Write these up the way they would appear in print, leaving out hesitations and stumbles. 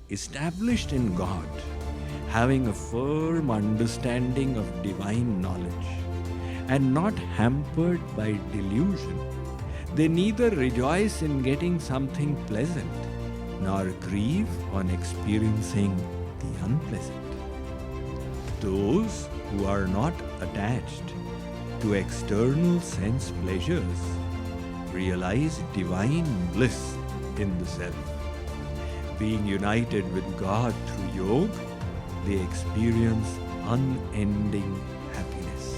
established in God, having a firm understanding of divine knowledge, and not hampered by delusion, they neither rejoice in getting something pleasant, nor grieve on experiencing the unpleasant. Those who are not attached to external sense pleasures realize divine bliss in the self. Being united with God through yoga, they experience unending happiness.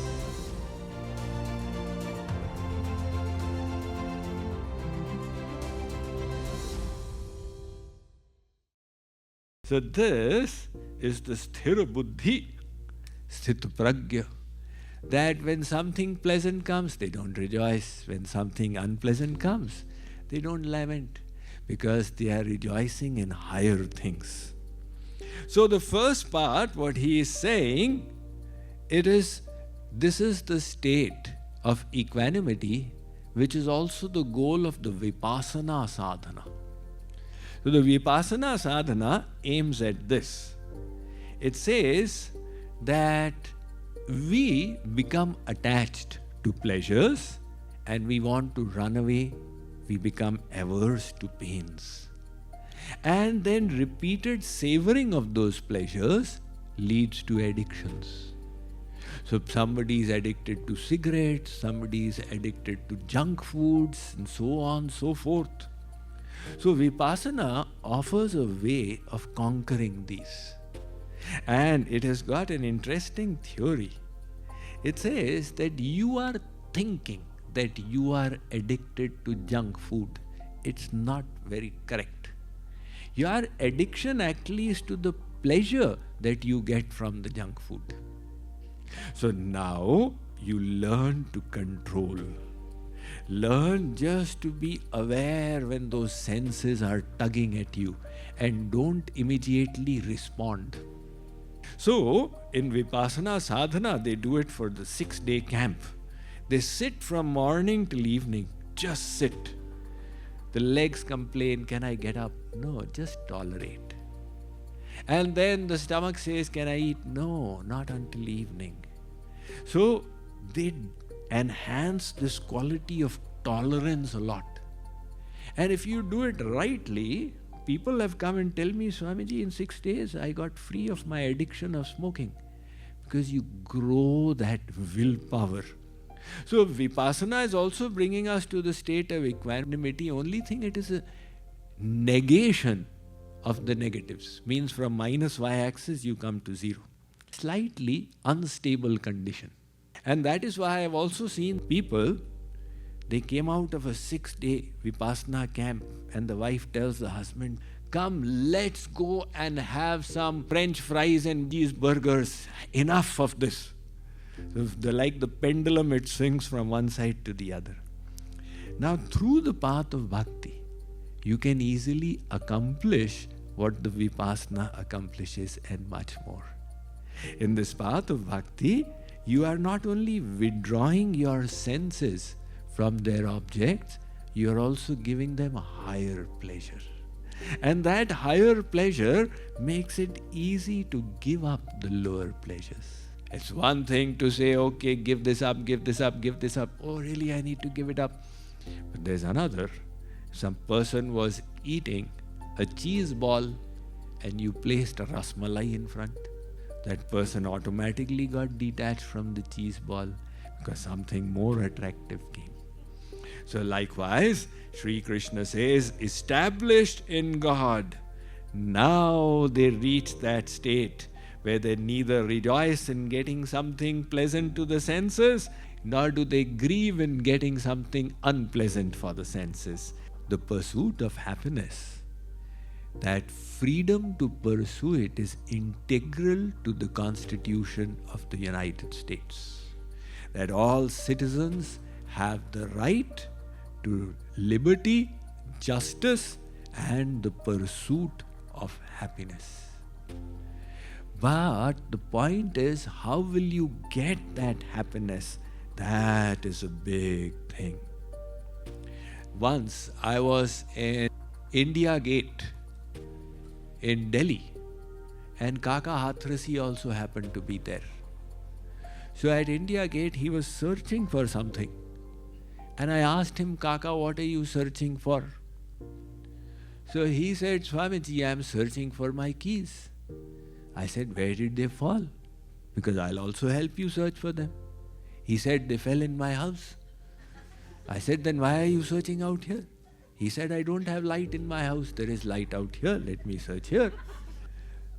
So this is the sthira buddhi, sthita pragya, that when something pleasant comes, they don't rejoice. When something unpleasant comes, they don't lament, because they are rejoicing in higher things. So the first part, what he is saying, this is the state of equanimity, which is also the goal of the vipassana sadhana. So the vipassana sadhana aims at this. It says that we become attached to pleasures and we want to run away. We become averse to pains. And then repeated savoring of those pleasures leads to addictions. So somebody is addicted to cigarettes, somebody is addicted to junk foods, and so on, so forth. So Vipassana offers a way of conquering these. And it has got an interesting theory. It says that you are thinking that you are addicted to junk food. It's not very correct. Your addiction actually is to the pleasure that you get from the junk food. So now you learn to control. Learn just to be aware when those senses are tugging at you and don't immediately respond. So in Vipassana sadhana, they do it for the 6-day camp. They sit from morning till evening, just sit. The legs complain, can I get up? No, just tolerate. And then the stomach says, can I eat? No, not until evening. So they enhance this quality of tolerance a lot. And if you do it rightly, people have come and tell me, Swamiji, in 6 days I got free of my addiction of smoking. Because you grow that willpower. So Vipassana is also bringing us to the state of equanimity. Only thing, it is a negation of the negatives. Means from minus y-axis you come to 0. Slightly unstable condition. And that is why I have also seen people, they came out of a 6-day Vipassana camp and the wife tells the husband, come, let's go and have some French fries and cheeseburgers. Enough of this. So like the pendulum, it swings from one side to the other. Now, through the path of bhakti, you can easily accomplish what the Vipassana accomplishes and much more. In this path of bhakti, you are not only withdrawing your senses from their objects, you are also giving them a higher pleasure. And that higher pleasure makes it easy to give up the lower pleasures. It's one thing to say, okay, give this up, give this up, give this up. Oh, really, I need to give it up. But there's another. Some person was eating a cheese ball and you placed a rasmalai in front. That person automatically got detached from the cheese ball because something more attractive came. So likewise, Sri Krishna says, established in God, now they reach that state where they neither rejoice in getting something pleasant to the senses, nor do they grieve in getting something unpleasant for the senses. The pursuit of happiness, that freedom to pursue it, is integral to the Constitution of the United States. That all citizens have the right to liberty, justice, and the pursuit of happiness. But the point is, how will you get that happiness? That is a big thing. Once I was in India Gate in Delhi, and Kaka Hathrasi also happened to be there. So at India Gate, he was searching for something. And I asked him, Kaka, what are you searching for? So he said, Swamiji, I am searching for my keys. I said, where did they fall? Because I'll also help you search for them. He said, they fell in my house. I said, then why are you searching out here? He said, I don't have light in my house. There is light out here. Let me search here.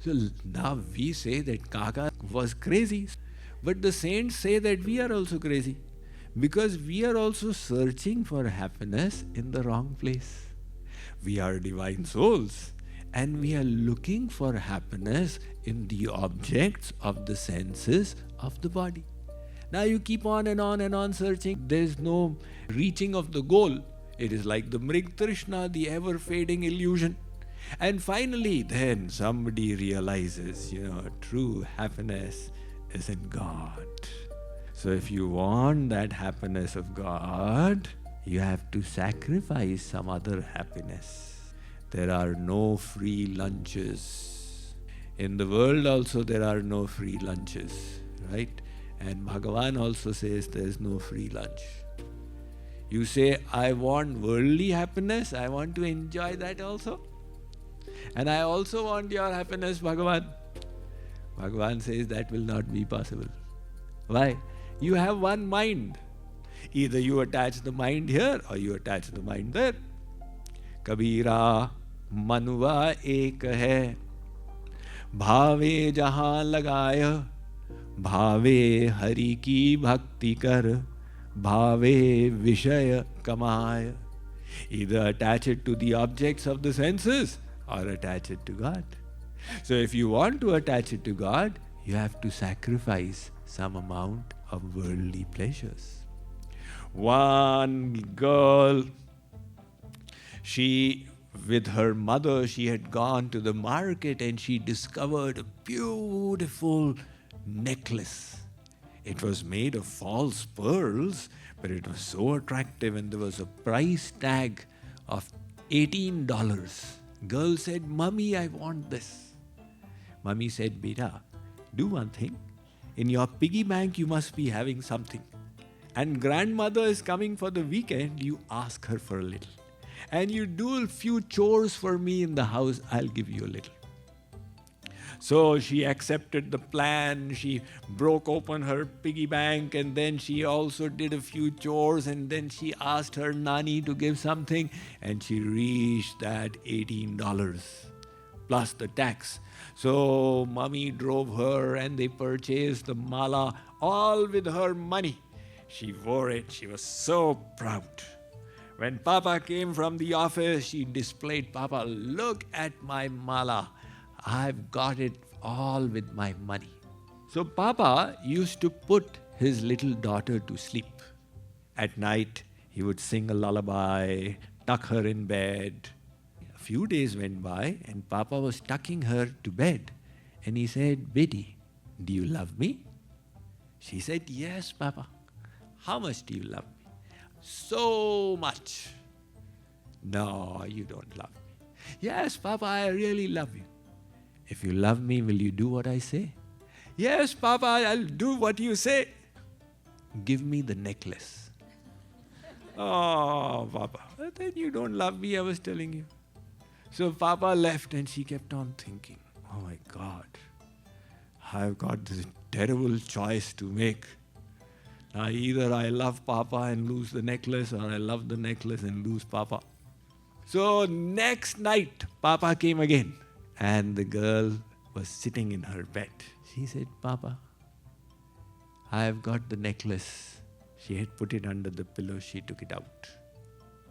So now we say that Kaka was crazy. But the saints say that we are also crazy. Because we are also searching for happiness in the wrong place. We are divine souls. And we are looking for happiness in the objects of the senses of the body. Now you keep on and on and on searching. There is no reaching of the goal. It is like the Mrig Trishna, the ever-fading illusion. And finally, then somebody realizes, true happiness is in God. So if you want that happiness of God, you have to sacrifice some other happiness. There are no free lunches. In the world also there are no free lunches, right? And Bhagavan also says there is no free lunch. You say, I want worldly happiness, I want to enjoy that also. And I also want your happiness, Bhagavan. Bhagavan says that will not be possible. Why? You have one mind. Either you attach the mind here or you attach the mind there. Kabira manuva ek hai, bhave jahan lagaya, bhave hari ki bhakti kar, bhave vishaya kamaya. Either attach it to the objects of the senses or attach it to God. So if you want to attach it to God, you have to sacrifice some amount of worldly pleasures. One girl, with her mother, she had gone to the market and she discovered a beautiful necklace. It was made of false pearls, but it was so attractive and there was a price tag of $18. Girl said, Mummy, I want this. Mummy said, Beta, do one thing. In your piggy bank, you must be having something. And grandmother is coming for the weekend, you ask her for a little. And you do a few chores for me in the house, I'll give you a little. So she accepted the plan, she broke open her piggy bank and then she also did a few chores and then she asked her nani to give something and she reached that $18 plus the tax. So mummy drove her and they purchased the mala all with her money. She wore it, she was so proud. When Papa came from the office, she displayed, Papa, look at my mala. I've got it all with my money. So Papa used to put his little daughter to sleep. At night, he would sing a lullaby, tuck her in bed. A few days went by and Papa was tucking her to bed. And he said, Beti, do you love me? She said, yes, Papa. How much do you love me? So much. No, you don't love me. Yes, Papa, I really love you. If you love me, will you do what I say? Yes, Papa, I'll do what you say. Give me the necklace. Oh, Papa, then you don't love me, I was telling you. So Papa left and she kept on thinking, oh my God, I've got this terrible choice to make. Now either I love Papa and lose the necklace or I love the necklace and lose Papa. So next night, Papa came again. And the girl was sitting in her bed. She said, Papa, I have got the necklace. She had put it under the pillow. She took it out.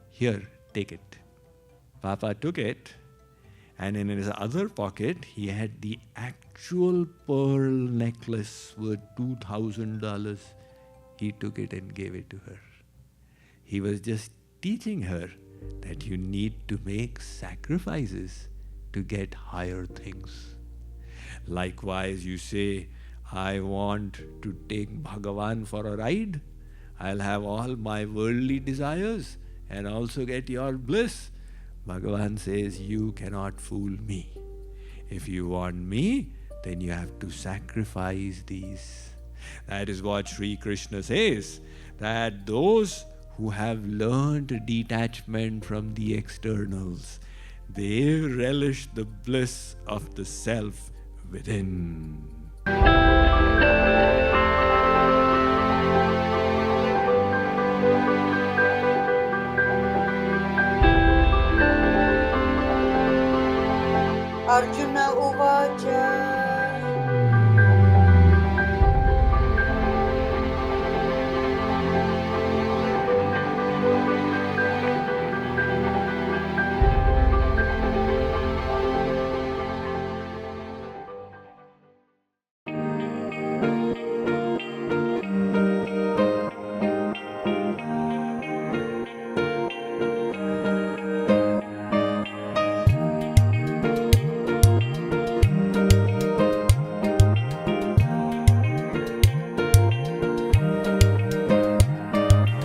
Here, take it. Papa took it. And in his other pocket, he had the actual pearl necklace worth $2,000. He took it and gave it to her. He was just teaching her that you need to make sacrifices to get higher things. Likewise, you say, I want to take Bhagavan for a ride. I'll have all my worldly desires and also get your bliss. Bhagavan says, you cannot fool me. If you want me, then you have to sacrifice these. That is what Sri Krishna says, that those who have learned detachment from the externals, they relish the bliss of the self within. Arjuna Uvacha.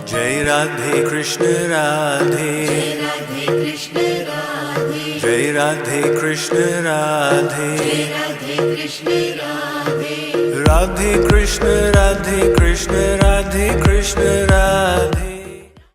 Jai Radhe Krishna Radhe, Jai Radhe Krishna Radhe, Jai Radhe Krishna Radhe, Jai Radhe Krishna Radhe, Radhe Krishna Radhe Krishna Radhe Krishna Radhe.